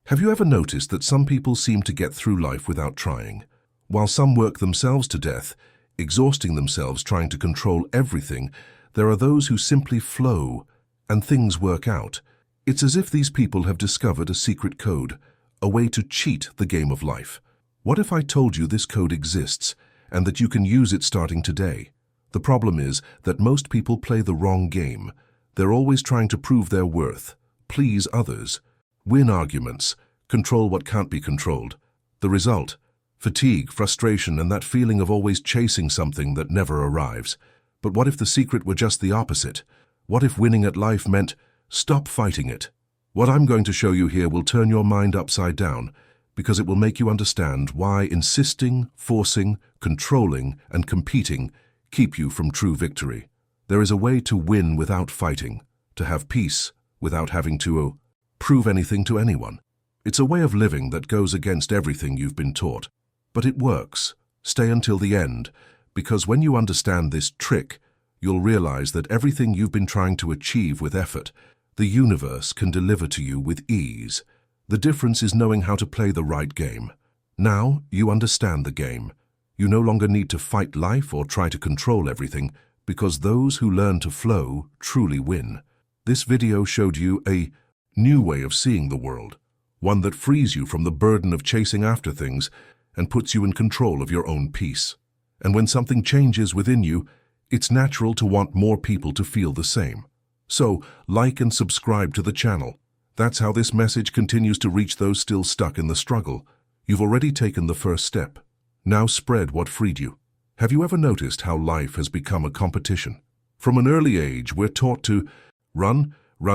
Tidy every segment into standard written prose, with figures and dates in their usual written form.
Have you ever noticed that some people seem to get through life without trying, while some work themselves to death, exhausting themselves trying to control everything? There are those who simply flow, and things work out. It's as if these people have discovered a secret code, a way to cheat the game of life. What if I told you this code exists, and that you can use it starting today? The problem is that most people play the wrong game. They're always trying to prove their worth, please others, win arguments, control what can't be controlled. The result? Fatigue, frustration, and that feeling of always chasing something that never arrives. But what if the secret were just the opposite? What if winning at life meant stop fighting it? What I'm going to show you here will turn your mind upside down, because it will make you understand why insisting, forcing, controlling, and competing keep you from true victory. There is a way to win without fighting, to have peace without having to prove anything to anyone. It's a way of living that goes against everything you've been taught. But it works. Stay until the end, because when you understand this trick, you'll realize that everything you've been trying to achieve with effort, the universe can deliver to you with ease. The difference is knowing how to play the right game. Now you understand the game. You no longer need to fight life or try to control everything, because those who learn to flow truly win. This video showed you a new way of seeing the world, one that frees you from the burden of chasing after things and puts you in control of your own peace. And when something changes within you, it's natural to want more people to feel the same. So, like and subscribe to the channel. That's how this message continues to reach those still stuck in the struggle. You've already taken the first step. Now spread what freed you. Have you ever noticed how life has become a competition? From an early age, we're taught to run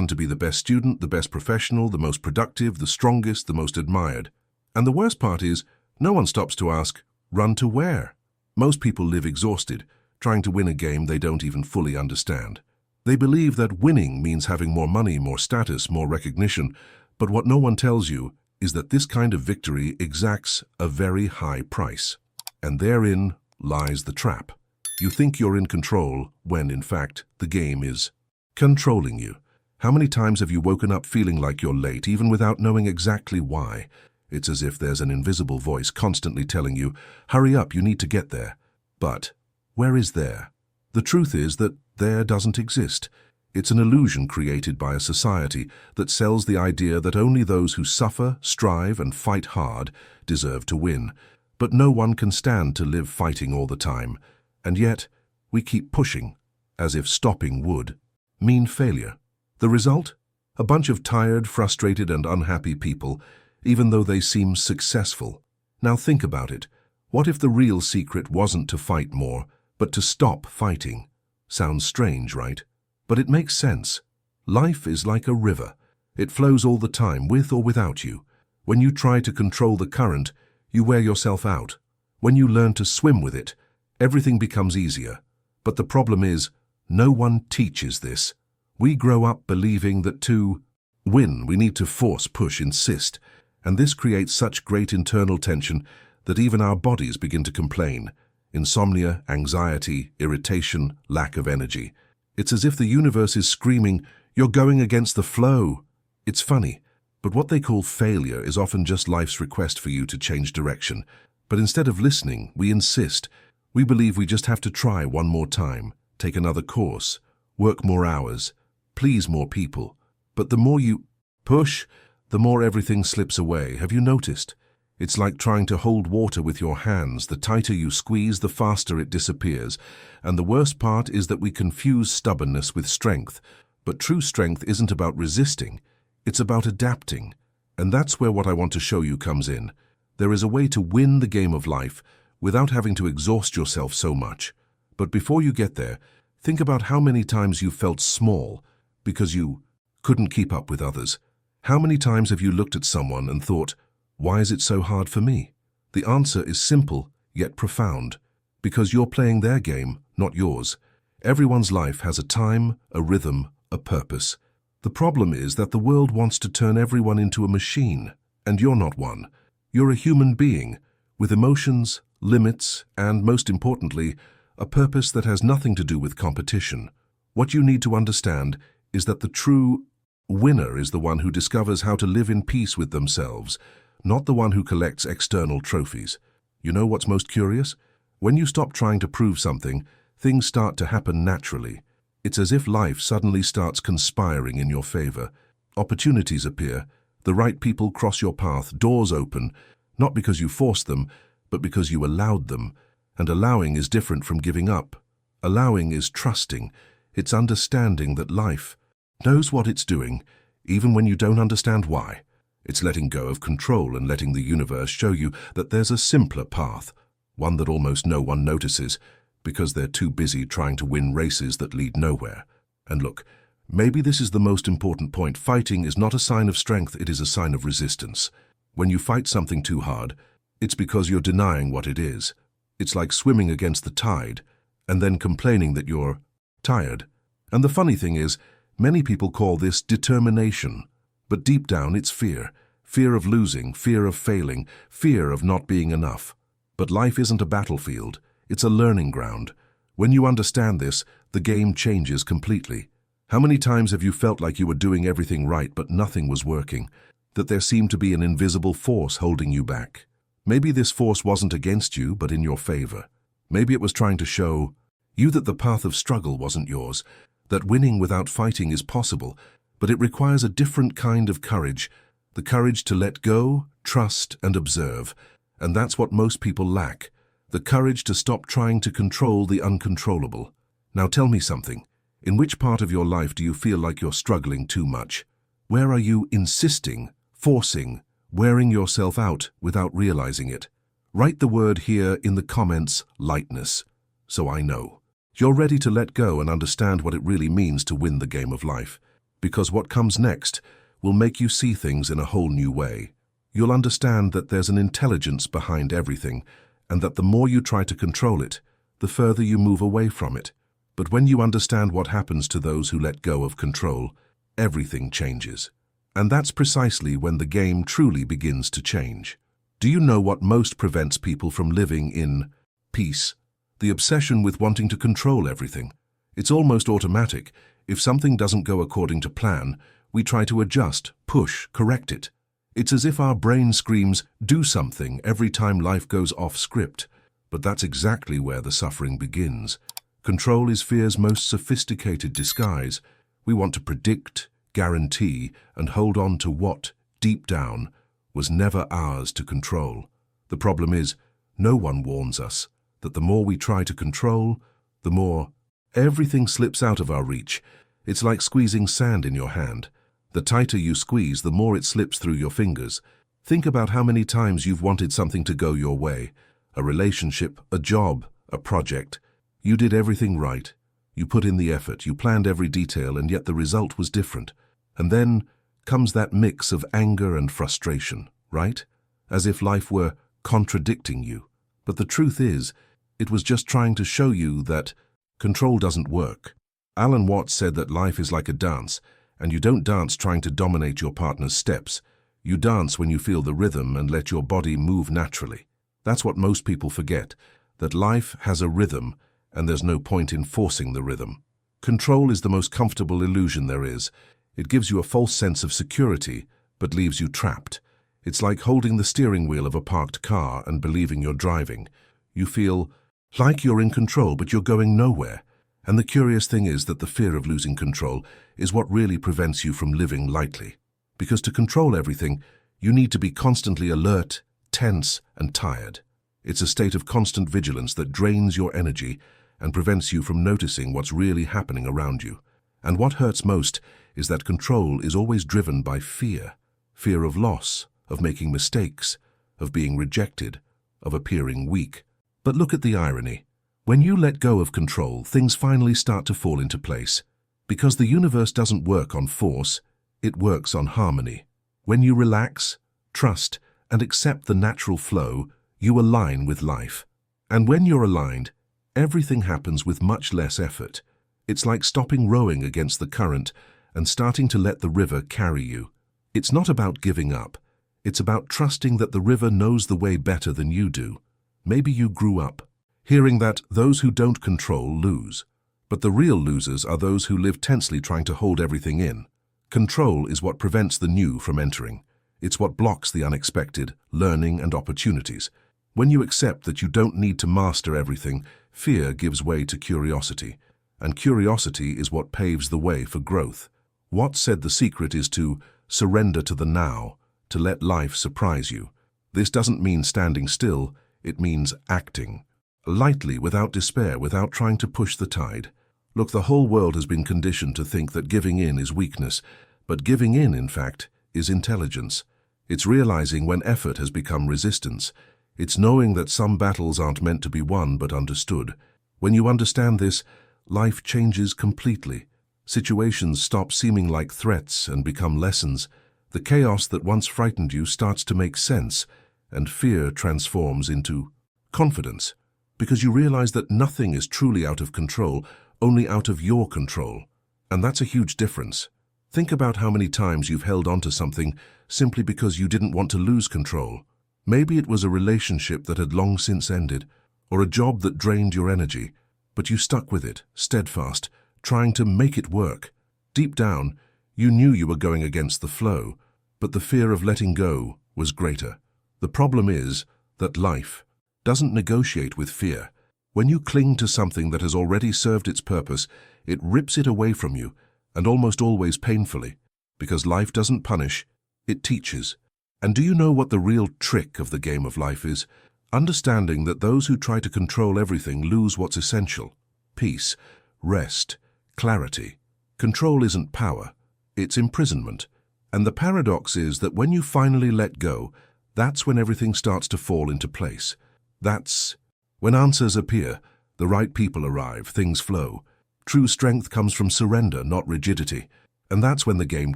to be the best student, the best professional, the most productive, the strongest, the most admired. And the worst part is, no one stops to ask, run to where? Most people live exhausted, trying to win a game they don't even fully understand. They believe that winning means having more money, more status, more recognition, but what no one tells you is that this kind of victory exacts a very high price. And therein lies the trap. You think you're in control when, in fact, the game is controlling you. How many times have you woken up feeling like you're late, even without knowing exactly why? It's as if there's an invisible voice constantly telling you, hurry up, you need to get there. But where is there? The truth is that there doesn't exist. It's an illusion created by a society that sells the idea that only those who suffer, strive, and fight hard deserve to win. But no one can stand to live fighting all the time, and yet we keep pushing, as if stopping would mean failure. The result? A bunch of tired, frustrated, and unhappy people, even though they seem successful. Now think about it. What if the real secret wasn't to fight more, but to stop fighting? Sounds strange, right? But it makes sense. Life is like a river. It flows all the time, with or without you. When you try to control the current, you wear yourself out. When you learn to swim with it, everything becomes easier. But the problem is, no one teaches this. We grow up believing that to win, we need to force, push, insist. And this creates such great internal tension that even our bodies begin to complain. Insomnia, anxiety, irritation, lack of energy. It's as if the universe is screaming, you're going against the flow. It's funny, but what they call failure is often just life's request for you to change direction. But instead of listening, we insist. We believe we just have to try one more time, take another course, work more hours, please more people. But the more you push, the more everything slips away. Have you noticed? It's like trying to hold water with your hands. The tighter you squeeze, the faster it disappears. And the worst part is that we confuse stubbornness with strength. But true strength isn't about resisting. It's about adapting. And that's where what I want to show you comes in. There is a way to win the game of life without having to exhaust yourself so much. But before you get there, think about how many times you felt small because you couldn't keep up with others. How many times have you looked at someone and thought, why is it so hard for me? The answer is simple, yet profound. Because you're playing their game, not yours. Everyone's life has a time, a rhythm, a purpose. The problem is that the world wants to turn everyone into a machine, and you're not one. You're a human being, with emotions, limits, and, most importantly, a purpose that has nothing to do with competition. What you need to understand is that the true winner is the one who discovers how to live in peace with themselves, not the one who collects external trophies. You know what's most curious? When you stop trying to prove something, things start to happen naturally. It's as if life suddenly starts conspiring in your favor. Opportunities appear, the right people cross your path, doors open, not because you forced them, but because you allowed them. And allowing is different from giving up. Allowing is trusting. It's understanding that life knows what it's doing, even when you don't understand why. It's letting go of control and letting the universe show you that there's a simpler path, one that almost no one notices, because they're too busy trying to win races that lead nowhere. And look, maybe this is the most important point. Fighting is not a sign of strength, it is a sign of resistance. When you fight something too hard, it's because you're denying what it is. It's like swimming against the tide, and then complaining that you're tired. And the funny thing is, many people call this determination. But deep down it's fear. Fear of losing, fear of failing, fear of not being enough. But life isn't a battlefield. It's a learning ground. When you understand this, the game changes completely. How many times have you felt like you were doing everything right but nothing was working? That there seemed to be an invisible force holding you back? Maybe this force wasn't against you but in your favor. Maybe it was trying to show you that the path of struggle wasn't yours, that winning without fighting is possible, but it requires a different kind of courage, the courage to let go, trust, and observe. And that's what most people lack, the courage to stop trying to control the uncontrollable. Now tell me something. In which part of your life do you feel like you're struggling too much? Where are you insisting, forcing, wearing yourself out without realizing it? Write the word here in the comments, lightness, so I know. You're ready to let go and understand what it really means to win the game of life. Because what comes next will make you see things in a whole new way. You'll understand that there's an intelligence behind everything, and that the more you try to control it, the further you move away from it. But when you understand what happens to those who let go of control, everything changes. And that's precisely when the game truly begins to change. Do you know what most prevents people from living in peace? The obsession with wanting to control everything. It's almost automatic. If something doesn't go according to plan, we try to adjust, push, correct it. It's as if our brain screams, "Do something," every time life goes off script. But that's exactly where the suffering begins. Control is fear's most sophisticated disguise. We want to predict, guarantee, and hold on to what, deep down, was never ours to control. The problem is, no one warns us that the more we try to control, the more everything slips out of our reach. It's like squeezing sand in your hand. The tighter you squeeze, the more it slips through your fingers. Think about how many times you've wanted something to go your way. A relationship, a job, a project. You did everything right. You put in the effort, you planned every detail, and yet the result was different. And then comes that mix of anger and frustration, right? As if life were contradicting you. But the truth is, it was just trying to show you that control doesn't work. Alan Watts said that life is like a dance, and you don't dance trying to dominate your partner's steps. You dance when you feel the rhythm and let your body move naturally. That's what most people forget, that life has a rhythm, and there's no point in forcing the rhythm. Control is the most comfortable illusion there is. It gives you a false sense of security, but leaves you trapped. It's like holding the steering wheel of a parked car and believing you're driving. You feel like you're in control, but you're going nowhere. And the curious thing is that the fear of losing control is what really prevents you from living lightly. Because to control everything, you need to be constantly alert, tense, and tired. It's a state of constant vigilance that drains your energy and prevents you from noticing what's really happening around you. And what hurts most is that control is always driven by fear. Fear of loss, of making mistakes, of being rejected, of appearing weak. But look at the irony. When you let go of control, things finally start to fall into place. Because the universe doesn't work on force, it works on harmony. When you relax, trust, and accept the natural flow, you align with life. And when you're aligned, everything happens with much less effort. It's like stopping rowing against the current and starting to let the river carry you. It's not about giving up. It's about trusting that the river knows the way better than you do. Maybe you grew up hearing that those who don't control lose. But the real losers are those who live tensely trying to hold everything in. Control is what prevents the new from entering. It's what blocks the unexpected, learning and opportunities. When you accept that you don't need to master everything, fear gives way to curiosity. And curiosity is what paves the way for growth. Watts said the secret is to surrender to the now, to let life surprise you. This doesn't mean standing still, it means acting. Lightly, without despair, without trying to push the tide. Look, the whole world has been conditioned to think that giving in is weakness, but giving in fact, is intelligence. It's realizing when effort has become resistance. It's knowing that some battles aren't meant to be won but understood. When you understand this, life changes completely. Situations stop seeming like threats and become lessons. The chaos that once frightened you starts to make sense, and fear transforms into confidence, because you realize that nothing is truly out of control, only out of your control. And that's a huge difference. Think about how many times you've held on to something simply because you didn't want to lose control. Maybe it was a relationship that had long since ended, or a job that drained your energy, but you stuck with it, steadfast, trying to make it work. Deep down, you knew you were going against the flow, but the fear of letting go was greater. The problem is that life doesn't negotiate with fear. When you cling to something that has already served its purpose, it rips it away from you, and almost always painfully, because life doesn't punish, it teaches. And do you know what the real trick of the game of life is? Understanding that those who try to control everything lose what's essential: peace, rest, clarity. Control isn't power, it's imprisonment. And the paradox is that when you finally let go, that's when everything starts to fall into place. That's when answers appear, the right people arrive, things flow. True strength comes from surrender, not rigidity. And that's when the game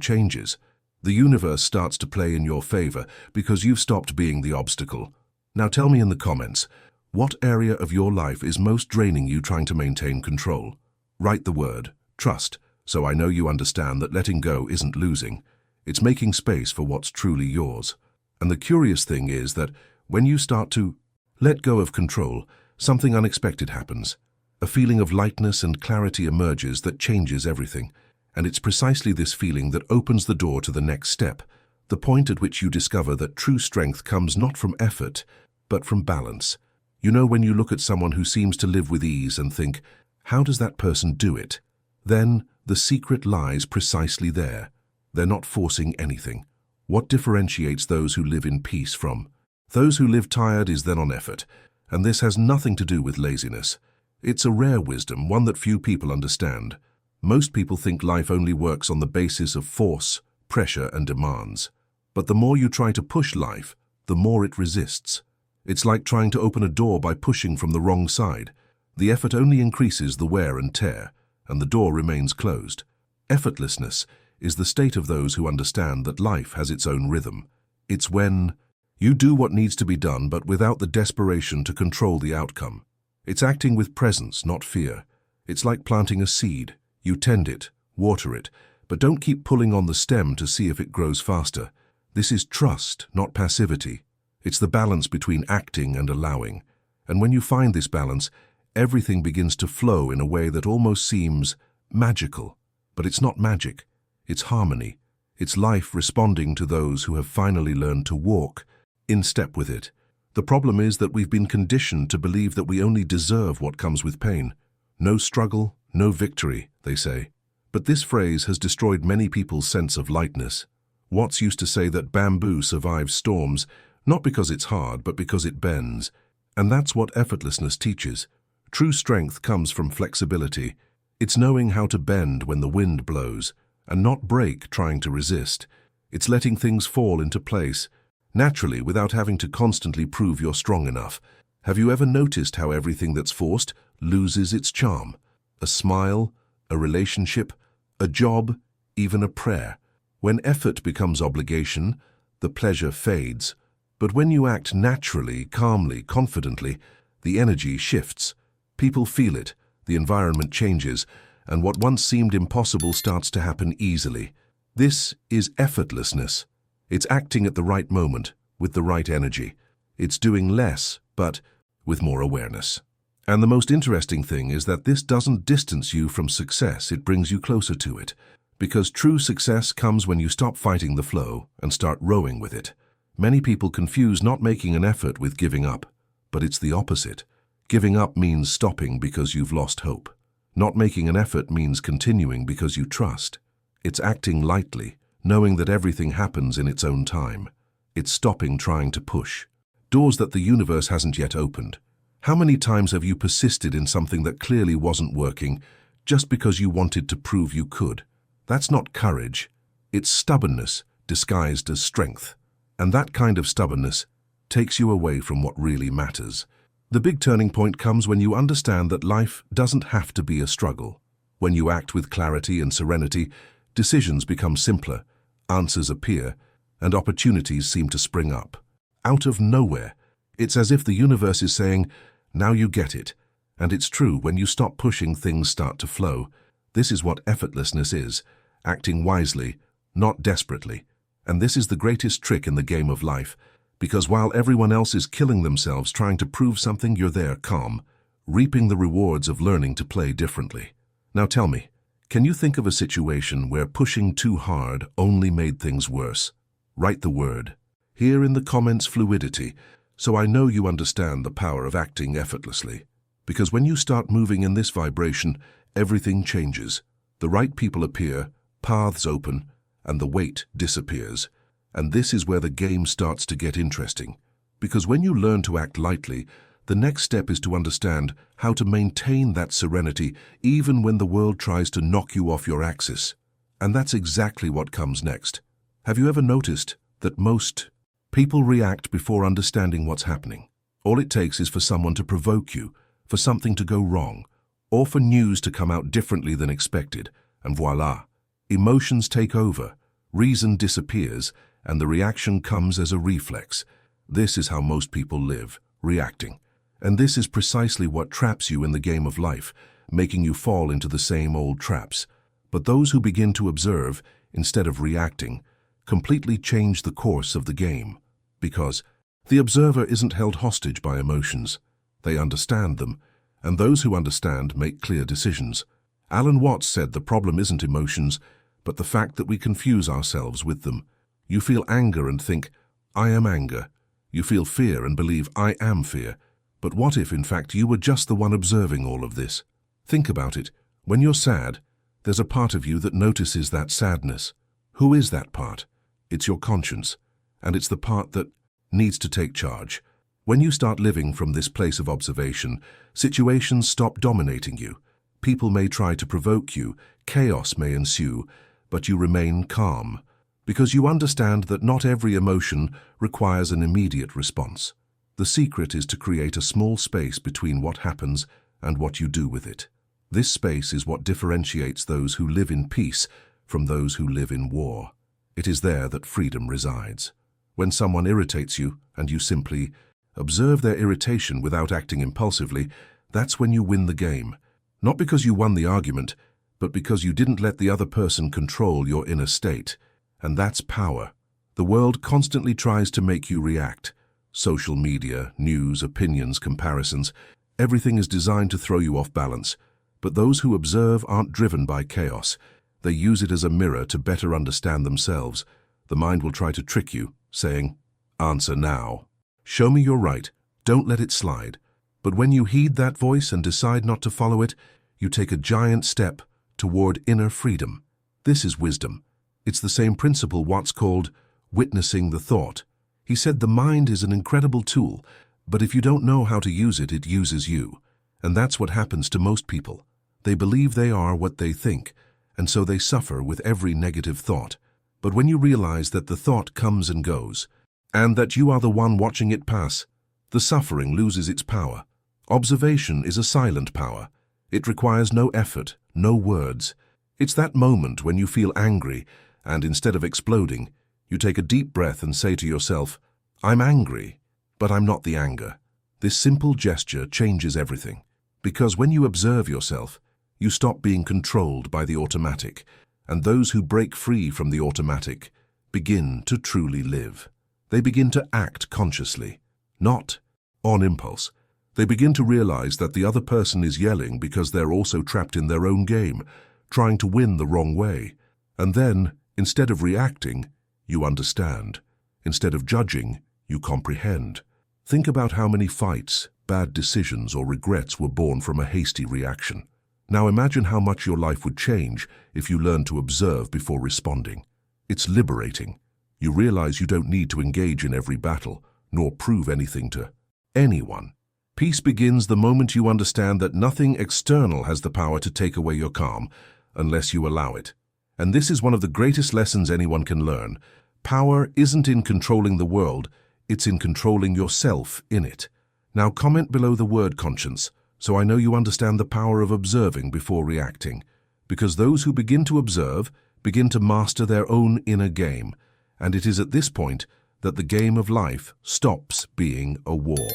changes. The universe starts to play in your favor because you've stopped being the obstacle. Now tell me in the comments, what area of your life is most draining you trying to maintain control? Write the word trust, so I know you understand that letting go isn't losing. It's making space for what's truly yours. And the curious thing is that when you start to let go of control, something unexpected happens. A feeling of lightness and clarity emerges that changes everything. And it's precisely this feeling that opens the door to the next step, the point at which you discover that true strength comes not from effort, but from balance. You know, when you look at someone who seems to live with ease and think, how does that person do it? Then the secret lies precisely there. They're not forcing anything. What differentiates those who live in peace from those who live tired is then on effort, and this has nothing to do with laziness. It's a rare wisdom, one that few people understand. Most people think life only works on the basis of force, pressure, and demands. But the more you try to push life, the more it resists. It's like trying to open a door by pushing from the wrong side. The effort only increases the wear and tear, and the door remains closed. Effortlessness is the state of those who understand that life has its own rhythm. It's when you do what needs to be done, but without the desperation to control the outcome. It's acting with presence, not fear. It's like planting a seed. You tend it, water it, but don't keep pulling on the stem to see if it grows faster. This is trust, not passivity. It's the balance between acting and allowing. And when you find this balance, everything begins to flow in a way that almost seems magical. But it's not magic. It's harmony. It's life responding to those who have finally learned to walk in step with it. The problem is that we've been conditioned to believe that we only deserve what comes with pain. No struggle, no victory, they say. But this phrase has destroyed many people's sense of lightness. Watts used to say that bamboo survives storms, not because it's hard, but because it bends. And that's what effortlessness teaches. True strength comes from flexibility. It's knowing how to bend when the wind blows, and not break trying to resist. It's letting things fall into place, naturally, without having to constantly prove you're strong enough. Have you ever noticed how everything that's forced loses its charm? A smile, a relationship, a job, even a prayer. When effort becomes obligation, the pleasure fades. But when you act naturally, calmly, confidently, the energy shifts. People feel it, the environment changes, and what once seemed impossible starts to happen easily. This is effortlessness. It's acting at the right moment, with the right energy. It's doing less, but with more awareness. And the most interesting thing is that this doesn't distance you from success, it brings you closer to it. Because true success comes when you stop fighting the flow and start rowing with it. Many people confuse not making an effort with giving up, but it's the opposite. Giving up means stopping because you've lost hope. Not making an effort means continuing because you trust. It's acting lightly, knowing that everything happens in its own time. It's stopping trying to push. Doors that the universe hasn't yet opened. How many times have you persisted in something that clearly wasn't working just because you wanted to prove you could? That's not courage. It's stubbornness disguised as strength. And that kind of stubbornness takes you away from what really matters. The big turning point comes when you understand that life doesn't have to be a struggle. When you act with clarity and serenity, decisions become simpler, answers appear, and opportunities seem to spring up. Out of nowhere, it's as if the universe is saying, "Now you get it." And it's true, when you stop pushing, things start to flow. This is what effortlessness is, acting wisely, not desperately. And this is the greatest trick in the game of life, because while everyone else is killing themselves trying to prove something, you're there, calm, reaping the rewards of learning to play differently. Now tell me, can you think of a situation where pushing too hard only made things worse? Write the word here in the comments, fluidity, so I know you understand the power of acting effortlessly. Because when you start moving in this vibration, everything changes. The right people appear, paths open, and the weight disappears. And this is where the game starts to get interesting. Because when you learn to act lightly, the next step is to understand how to maintain that serenity even when the world tries to knock you off your axis. And that's exactly what comes next. Have you ever noticed that most people react before understanding what's happening? All it takes is for someone to provoke you, for something to go wrong, or for news to come out differently than expected, and voila, emotions take over, reason disappears, and the reaction comes as a reflex. This is how most people live, reacting. And this is precisely what traps you in the game of life, making you fall into the same old traps. But those who begin to observe, instead of reacting, completely change the course of the game. Because the observer isn't held hostage by emotions. They understand them, and those who understand make clear decisions. Alan Watts said the problem isn't emotions, but the fact that we confuse ourselves with them. You feel anger and think, "I am anger." You feel fear and believe, "I am fear." But what if, in fact, you were just the one observing all of this? Think about it. When you're sad, there's a part of you that notices that sadness. Who is that part? It's your conscience, and it's the part that needs to take charge. When you start living from this place of observation, situations stop dominating you. People may try to provoke you, chaos may ensue, but you remain calm. Because you understand that not every emotion requires an immediate response. The secret is to create a small space between what happens and what you do with it. This space is what differentiates those who live in peace from those who live in war. It is there that freedom resides. When someone irritates you and you simply observe their irritation without acting impulsively, that's when you win the game. Not because you won the argument, but because you didn't let the other person control your inner state. And that's power. The world constantly tries to make you react. Social media, news, opinions, comparisons, everything is designed to throw you off balance. But those who observe aren't driven by chaos. They use it as a mirror to better understand themselves. The mind will try to trick you, saying, "Answer now. Show me you're right. Don't let it slide." But when you heed that voice and decide not to follow it, you take a giant step toward inner freedom. This is wisdom. It's the same principle Watts called witnessing the thought. He said the mind is an incredible tool, but if you don't know how to use it, it uses you. And that's what happens to most people. They believe they are what they think, and so they suffer with every negative thought. But when you realize that the thought comes and goes, and that you are the one watching it pass, the suffering loses its power. Observation is a silent power. It requires no effort, no words. It's that moment when you feel angry, and instead of exploding, you take a deep breath and say to yourself, "I'm angry, but I'm not the anger." This simple gesture changes everything. Because when you observe yourself, you stop being controlled by the automatic, and those who break free from the automatic begin to truly live. They begin to act consciously, not on impulse. They begin to realize that the other person is yelling because they're also trapped in their own game, trying to win the wrong way. And then, instead of reacting, you understand. Instead of judging, you comprehend. Think about how many fights, bad decisions, or regrets were born from a hasty reaction. Now imagine how much your life would change if you learned to observe before responding. It's liberating. You realize you don't need to engage in every battle, nor prove anything to anyone. Peace begins the moment you understand that nothing external has the power to take away your calm, unless you allow it. And this is one of the greatest lessons anyone can learn. Power isn't in controlling the world, it's in controlling yourself in it. Now comment below the word conscience, so I know you understand the power of observing before reacting. Because those who begin to observe begin to master their own inner game, and it is at this point that the game of life stops being a war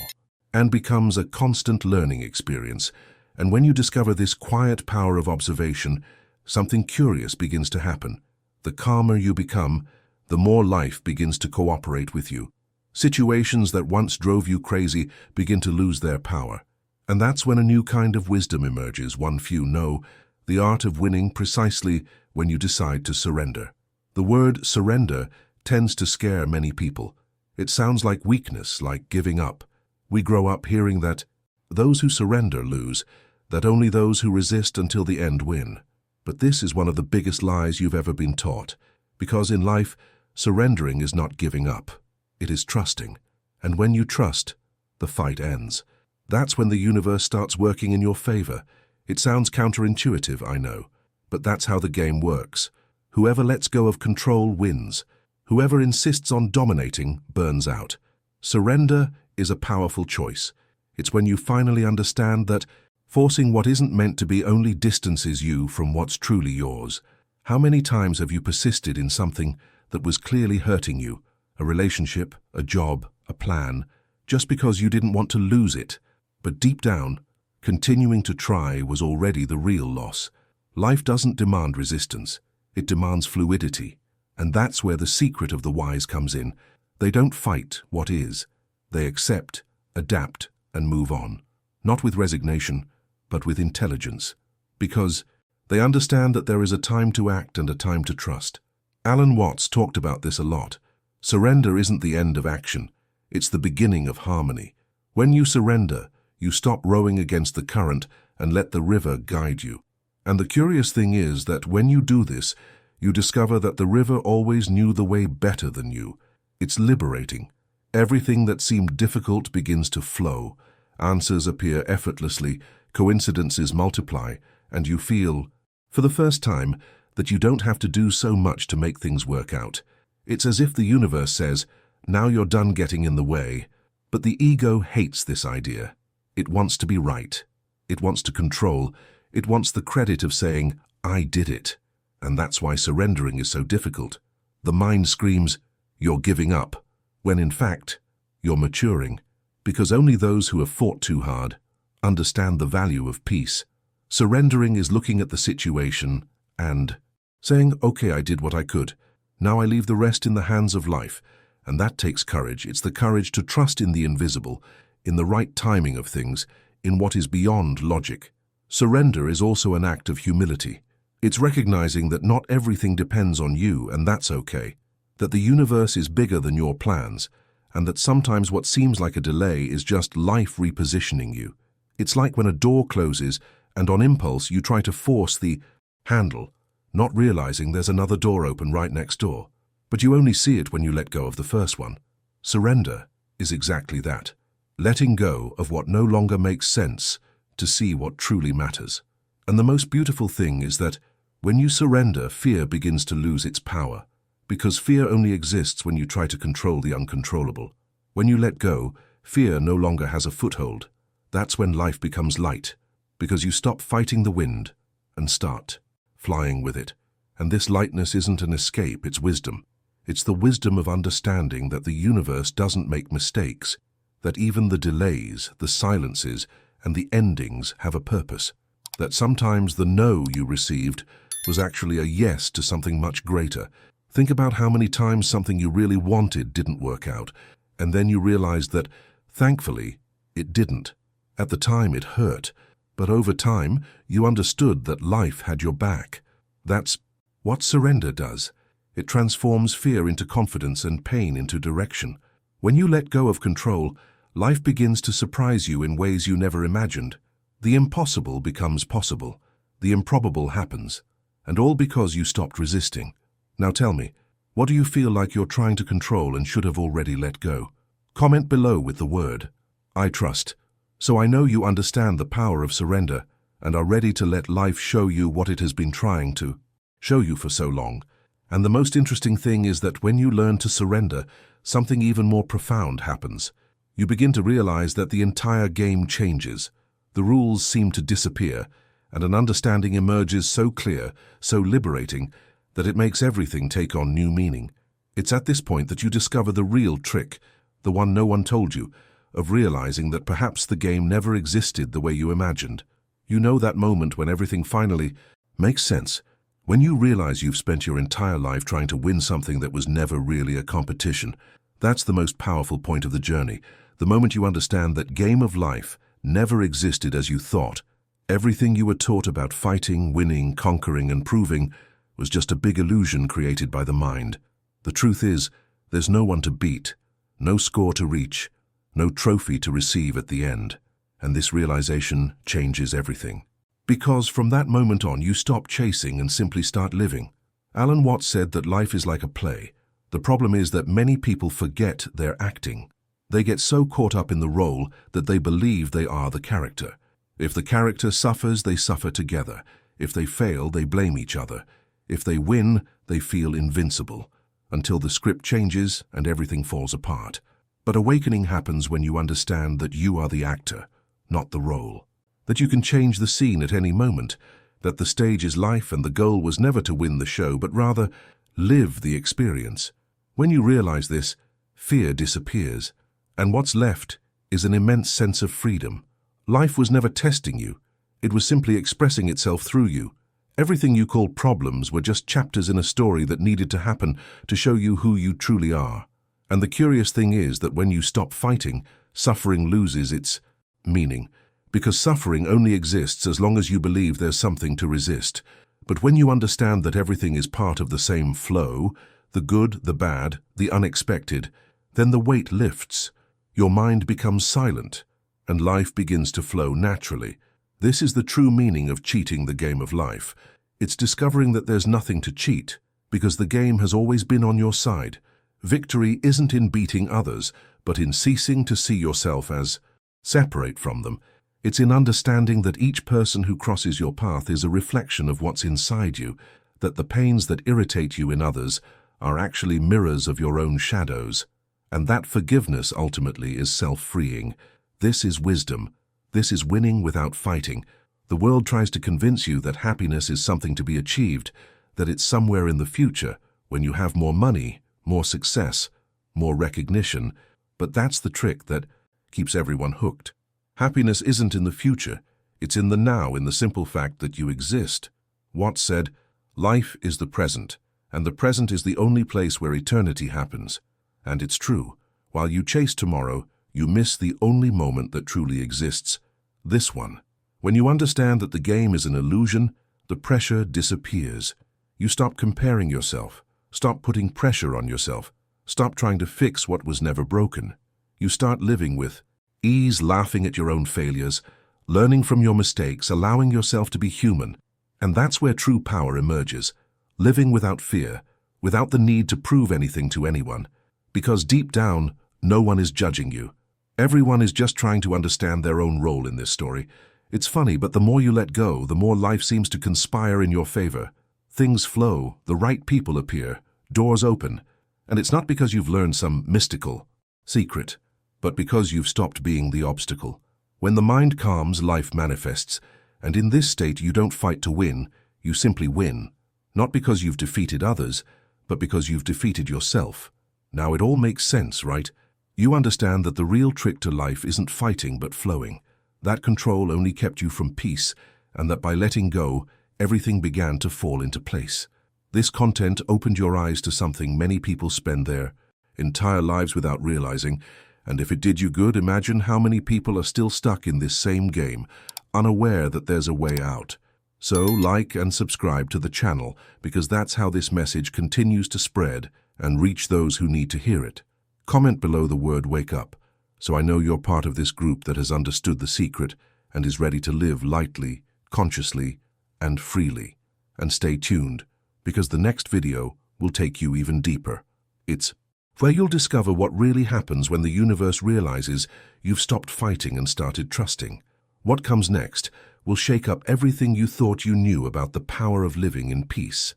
and becomes a constant learning experience. And when you discover this quiet power of observation, something curious begins to happen. The calmer you become, the more life begins to cooperate with you. Situations that once drove you crazy begin to lose their power. And that's when a new kind of wisdom emerges, one few know, the art of winning precisely when you decide to surrender. The word surrender tends to scare many people. It sounds like weakness, like giving up. We grow up hearing that those who surrender lose, that only those who resist until the end win. But this is one of the biggest lies you've ever been taught, because in life, surrendering is not giving up. It is trusting. And when you trust, the fight ends. That's when the universe starts working in your favor. It sounds counterintuitive, I know, but that's how the game works. Whoever lets go of control wins. Whoever insists on dominating burns out. Surrender is a powerful choice. It's when you finally understand that forcing what isn't meant to be only distances you from what's truly yours. How many times have you persisted in something that was clearly hurting you? A relationship, a job, a plan, just because you didn't want to lose it. But deep down, continuing to try was already the real loss. Life doesn't demand resistance. It demands fluidity. And that's where the secret of the wise comes in. They don't fight what is. They accept, adapt, and move on. Not with resignation, but with intelligence. Because they understand that there is a time to act and a time to trust. Alan Watts talked about this a lot. Surrender isn't the end of action. It's the beginning of harmony. When you surrender, you stop rowing against the current and let the river guide you. And the curious thing is that when you do this, you discover that the river always knew the way better than you. It's liberating. Everything that seemed difficult begins to flow. Answers appear effortlessly, coincidences multiply, and you feel, for the first time, that you don't have to do so much to make things work out. It's as if the universe says, now you're done getting in the way. But the ego hates this idea. It wants to be right. It wants to control. It wants the credit of saying, I did it. And that's why surrendering is so difficult. The mind screams, you're giving up, when in fact, you're maturing. Because only those who have fought too hard understand the value of peace. Surrendering is looking at the situation and saying, okay, I did what I could. Now I leave the rest in the hands of life. And that takes courage. It's the courage to trust in the invisible, in the right timing of things, in what is beyond logic. Surrender is also an act of humility. It's recognizing that not everything depends on you, and that's okay. That the universe is bigger than your plans, and that sometimes what seems like a delay is just life repositioning you. It's like when a door closes, and on impulse you try to force the handle, not realizing there's another door open right next door. But you only see it when you let go of the first one. Surrender is exactly that. Letting go of what no longer makes sense to see what truly matters. And the most beautiful thing is that when you surrender, fear begins to lose its power. Because fear only exists when you try to control the uncontrollable. When you let go, fear no longer has a foothold. That's when life becomes light. Because you stop fighting the wind and start flying with it. And this lightness isn't an escape, it's wisdom. It's the wisdom of understanding that the universe doesn't make mistakes, that even the delays, the silences, and the endings have a purpose, that sometimes the no you received was actually a yes to something much greater. Think about how many times something you really wanted didn't work out, and then you realized that, thankfully, it didn't. At the time it hurt, but over time you understood that life had your back. That's What surrender does? It transforms fear into confidence and pain into direction. When you let go of control, life begins to surprise you in ways you never imagined. The impossible becomes possible. The improbable happens. And all because you stopped resisting. Now tell me, what do you feel like you're trying to control and should have already let go? Comment below with the word, I trust. So I know you understand the power of surrender and are ready to let life show you what it has been trying to show you for so long. And the most interesting thing is that when you learn to surrender, something even more profound happens. You begin to realize that the entire game changes. The rules seem to disappear, and an understanding emerges so clear, so liberating, that it makes everything take on new meaning. It's at this point that you discover the real trick, the one no one told you, of realizing that perhaps the game never existed the way you imagined. You know that moment when everything finally makes sense, when you realize you've spent your entire life trying to win something that was never really a competition. That's the most powerful point of the journey, the moment you understand that game of life never existed as you thought. Everything you were taught about fighting, winning, conquering, and proving was just a big illusion created by the mind. The truth is, there's no one to beat, no score to reach, no trophy to receive at the end. And this realization changes everything. Because from that moment on, you stop chasing and simply start living. Alan Watts said that life is like a play. The problem is that many people forget they're acting. They get so caught up in the role that they believe they are the character. If the character suffers, they suffer together. If they fail, they blame each other. If they win, they feel invincible, until the script changes and everything falls apart. But awakening happens when you understand that you are the actor, not the role. That you can change the scene at any moment, that the stage is life and the goal was never to win the show, but rather live the experience. When you realize this, fear disappears, and what's left is an immense sense of freedom. Life was never testing you. It was simply expressing itself through you. Everything you call problems were just chapters in a story that needed to happen to show you who you truly are. And the curious thing is that when you stop fighting, suffering loses its meaning. Because suffering only exists as long as you believe there's something to resist. But when you understand that everything is part of the same flow, the good, the bad, the unexpected, then the weight lifts. Your mind becomes silent, and life begins to flow naturally. This is the true meaning of cheating the game of life. It's discovering that there's nothing to cheat, because the game has always been on your side. Victory isn't in beating others, but in ceasing to see yourself as separate from them. It's in understanding that each person who crosses your path is a reflection of what's inside you, that the pains that irritate you in others are actually mirrors of your own shadows, and that forgiveness ultimately is self-freeing. This is wisdom. This is winning without fighting. The world tries to convince you that happiness is something to be achieved, that it's somewhere in the future, when you have more money, more success, more recognition, but that's the trick that keeps everyone hooked. Happiness isn't in the future, it's in the now, in the simple fact that you exist. Watts said, life is the present, and the present is the only place where eternity happens. And it's true. While you chase tomorrow, you miss the only moment that truly exists, this one. When you understand that the game is an illusion, the pressure disappears. You stop comparing yourself, stop putting pressure on yourself, stop trying to fix what was never broken. You start living with ease, laughing at your own failures, learning from your mistakes, allowing yourself to be human. And that's where true power emerges, living without fear, without the need to prove anything to anyone. Because deep down, no one is judging you. Everyone is just trying to understand their own role in this story. It's funny, but the more you let go, the more life seems to conspire in your favor. Things flow, the right people appear, doors open. And it's not because you've learned some mystical secret, but because you've stopped being the obstacle. When the mind calms, life manifests, and in this state you don't fight to win, you simply win. Not because you've defeated others, but because you've defeated yourself. Now it all makes sense, right? You understand that the real trick to life isn't fighting but flowing. That control only kept you from peace, and that by letting go, everything began to fall into place. This content opened your eyes to something many people spend their entire lives without realizing. And if it did you good, imagine how many people are still stuck in this same game, unaware that there's a way out. So like and subscribe to the channel because that's how this message continues to spread and reach those who need to hear it. Comment below the word wake up so I know you're part of this group that has understood the secret and is ready to live lightly, consciously, and freely. And stay tuned because the next video will take you even deeper. It's where you'll discover what really happens when the universe realizes you've stopped fighting and started trusting. What comes next will shake up everything you thought you knew about the power of living in peace.